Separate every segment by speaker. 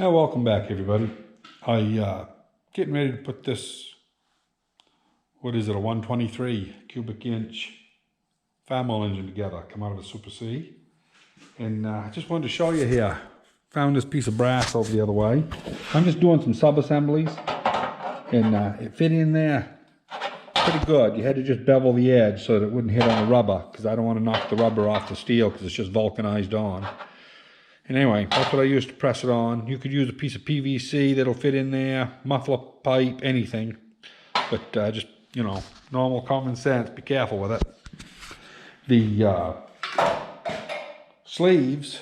Speaker 1: Welcome back, everybody. Getting ready to put this, what is it, a 123 cubic inch Farmall engine together, come out of a Super C. And I just wanted to show you here. Found this piece of brass over the other way. I'm just doing some sub-assemblies, and it fit in there pretty good. You had to just bevel the edge so that it wouldn't hit on the rubber, because I don't want to knock the rubber off the steel because it's just vulcanized on. And anyway, that's what I used to press it on. You could use a piece of PVC that'll fit in there, muffler pipe, anything. But just, you know, normal common sense, be careful with it. The sleeves,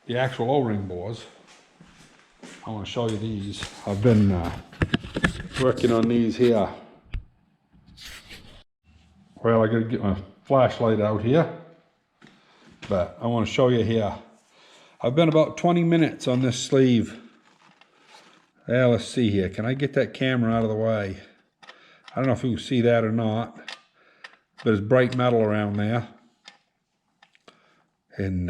Speaker 1: the actual O-ring bores, I want to show you these. I've been working on these here. Well, I got to get my flashlight out here, but I want to show you here. I've been about 20 minutes on this sleeve. Yeah, let's see here. Can I get that camera out of the way? I don't know if you can see that or not, but there's bright metal around there. And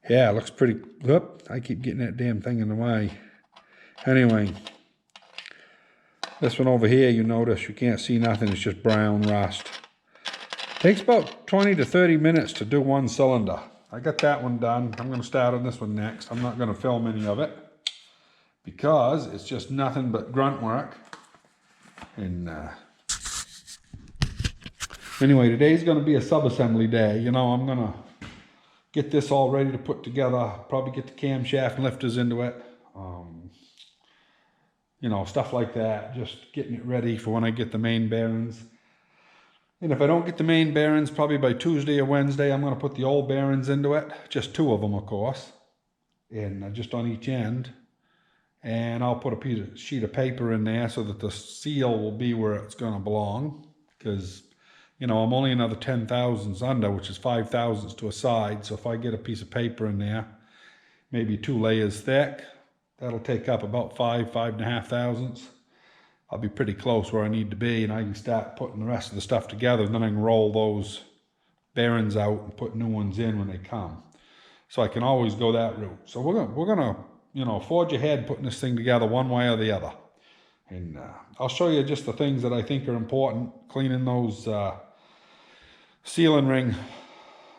Speaker 1: yeah, it looks pretty, whoop, I keep getting that damn thing in the way. Anyway, this one over here, you notice you can't see nothing, it's just brown rust. Takes about 20 to 30 minutes to do one cylinder. I got that one done. I'm going to start on this one next. I'm not going to film any of it because it's just nothing but grunt work. And anyway, today's going to be a sub-assembly day. You know, I'm going to get this all ready to put together, probably get the camshaft and lifters into it. You know, stuff like that. Just getting it ready for when I get the main bearings. And if I don't get the main bearings, probably by Tuesday or Wednesday, I'm going to put the old bearings into it. Just two of them, of course. And just on each end. And I'll put a sheet of paper in there so that the seal will be where it's going to belong. Because, you know, I'm only another 10 thousandths under, which is 5 thousandths to a side. So if I get a piece of paper in there, maybe 2 layers thick, that'll take up about 5.5 thousandths. I'll be pretty close where I need to be, and I can start putting the rest of the stuff together, and then I can roll those bearings out and put new ones in when they come. So I can always go that route. So we're gonna you know, forge ahead putting this thing together one way or the other. And I'll show you just the things that I think are important. Cleaning those sealing ring,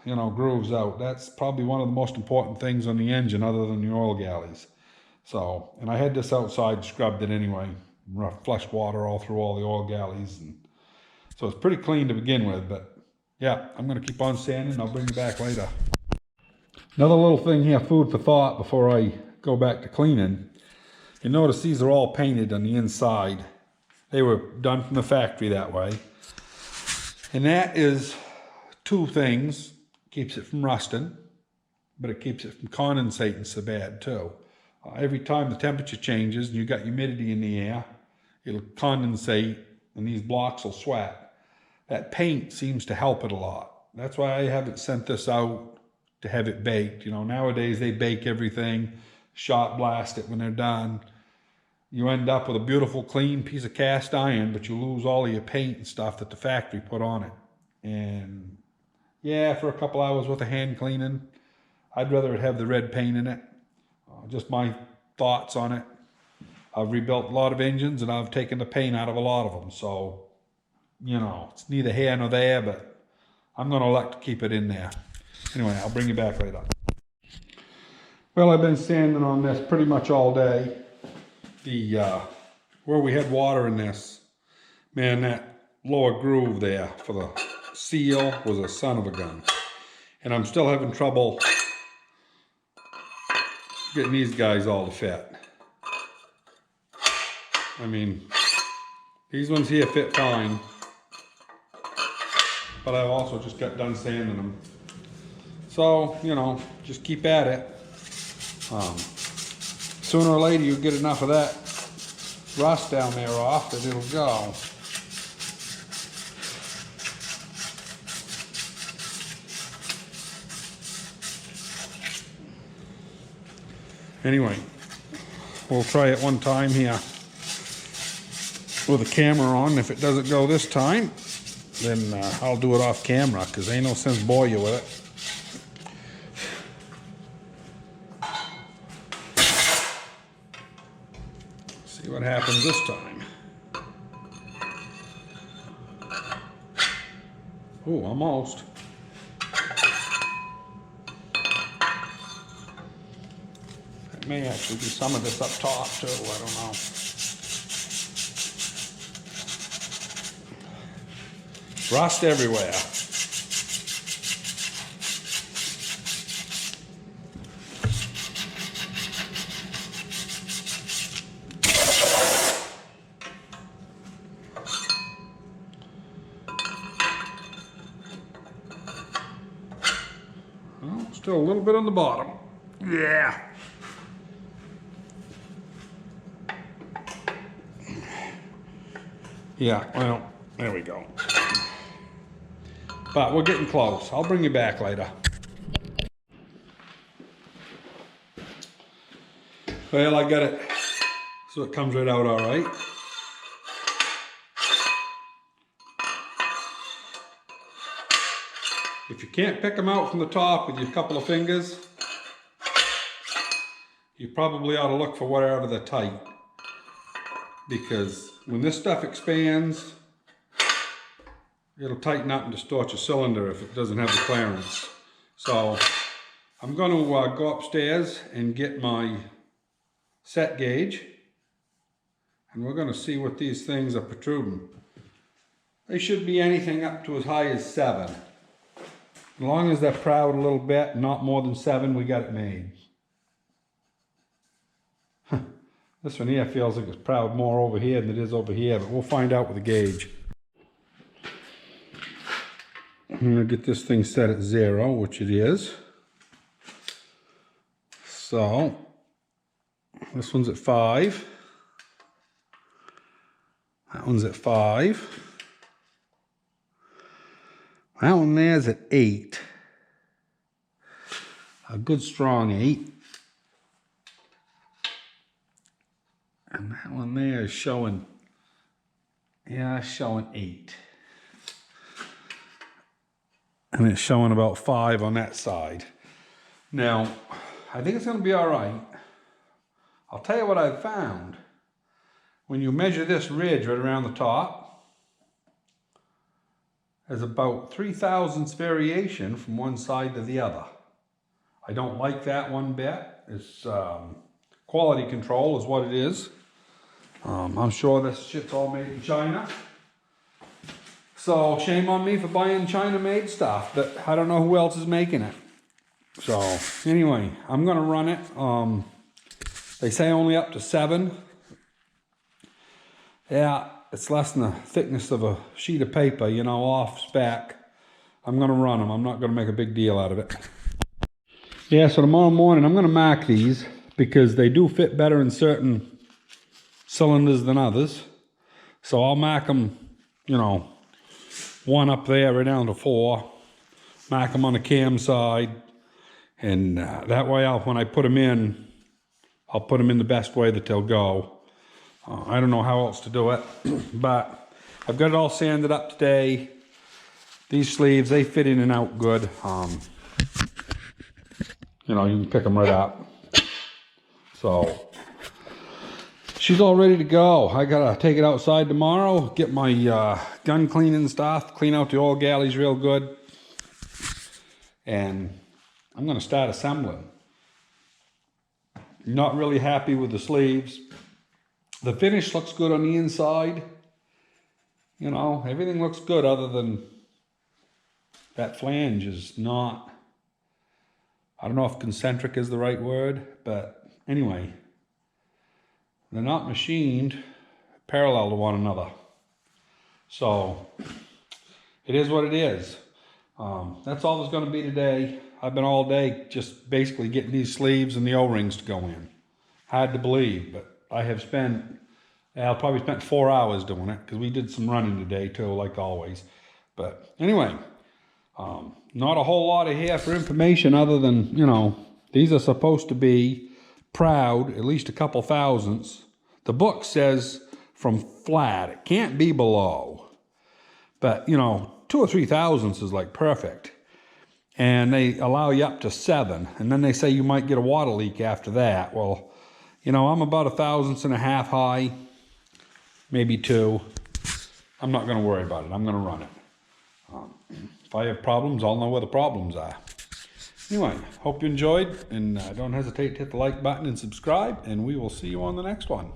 Speaker 1: you know, grooves out. That's probably one of the most important things on the engine other than the oil galleys. So, and I had this outside, scrubbed it anyway. Rough flushed water all through all the oil galleys, and so it's pretty clean to begin with. But yeah, I'm going to keep on sanding and I'll bring you back later. Another little thing here, food for thought before I go back to cleaning. You notice these are all painted on the inside. They were done from the factory that way, and that is two things. Keeps it from rusting, but it keeps it from condensating so bad too. Every time the temperature changes and you've got humidity in the air, it'll condensate and these blocks will sweat. That paint seems to help it a lot. That's why I haven't sent this out to have it baked. You know, nowadays they bake everything, shot blast it when they're done. You end up with a beautiful clean piece of cast iron, but you lose all of your paint and stuff that the factory put on it. And yeah, for a couple hours worth of hand cleaning, I'd rather it have the red paint in it. Just my thoughts on it. I've rebuilt a lot of engines and I've taken the paint out of a lot of them. So, you know, it's neither here nor there, but I'm going to elect to keep it in there. Anyway, I'll bring you back later. Well, I've been sanding on this pretty much all day. Where we had water in this, man, that lower groove there for the seal was a son of a gun. And I'm still having trouble getting these guys all to fit. I mean, these ones here fit fine, but I've also just got done sanding them. So, you know, just keep at it. Sooner or later you get enough of that rust down there off that it'll go. Anyway, we'll try it one time here with the camera on. If it doesn't go this time, then I'll do it off camera, because ain't no sense bore you with it. See what happens this time. Oh, almost. It may actually be some of this up top too, I don't know. Rust everywhere. Well, still a little bit on the bottom. Yeah. Yeah, well, there we go. But we're getting close. I'll bring you back later. Well, I got it. So it comes right out all right. If you can't pick them out from the top with your couple of fingers, you probably ought to look for wherever they're tight. Because when this stuff expands, it'll tighten up and distort your cylinder if it doesn't have the clearance. So I'm going to go upstairs and get my set gauge, and we're going to see what these things are protruding. They should be anything up to as high as 7. As long as they're proud a little bit, not more than 7, we got it made. This one here feels like it's proud more over here than it is over here, but we'll find out with the gauge. I'm going to get this thing set at 0, which it is. So, this one's at 5. That one's at 5. That one there's at 8. A good strong 8. And that one there is showing, yeah, showing 8. And it's showing about 5 on that side. Now, I think it's going to be all right. I'll tell you what I've found. When you measure this ridge right around the top, there's about 0.003 variation from one side to the other. I don't like that one bit. It's quality control is what it is. I'm sure this shit's all made in China. So shame on me for buying China-made stuff, but I don't know who else is making it. So anyway, I'm gonna run it. They say only up to 7. Yeah, it's less than the thickness of a sheet of paper, you know, off spec. I'm gonna run them. I'm not gonna make a big deal out of it. Yeah, so tomorrow morning I'm gonna mark these because they do fit better in certain cylinders than others. So I'll mark them, you know, 1 up there right down to 4. Mark them on the cam side. And that way when I put them in, I'll put them in the best way that they'll go. I don't know how else to do it, but I've got it all sanded up today. These sleeves, they fit in and out good. You know, you can pick them right up. So she's all ready to go. I gotta take it outside tomorrow, get my gun cleaning stuff, clean out the oil galleys real good, and I'm gonna start assembling. Not really happy with the sleeves. The finish looks good on the inside. You know, everything looks good other than that flange is not, I don't know if concentric is the right word, but anyway, they're not machined parallel to one another. So it is what it is. That's all there's going to be today. I've been all day just basically getting these sleeves and the O-rings to go in. Hard to believe, but I have spent, I'll probably spent 4 hours doing it because we did some running today too, like always. But anyway, not a whole lot of here for information other than, you know, these are supposed to be proud, at least a couple thousandths. The book says from flat, it can't be below. But, you know, 2 or 3 thousandths is like perfect. And they allow you up to 7. And then they say you might get a water leak after that. Well, You know, I'm about 1/1000 high, maybe 2. I'm not going to worry about it. I'm going to run it. If I have problems, I'll know where the problems are. Anyway, hope you enjoyed, and don't hesitate to hit the like button and subscribe, and we will see you on the next one.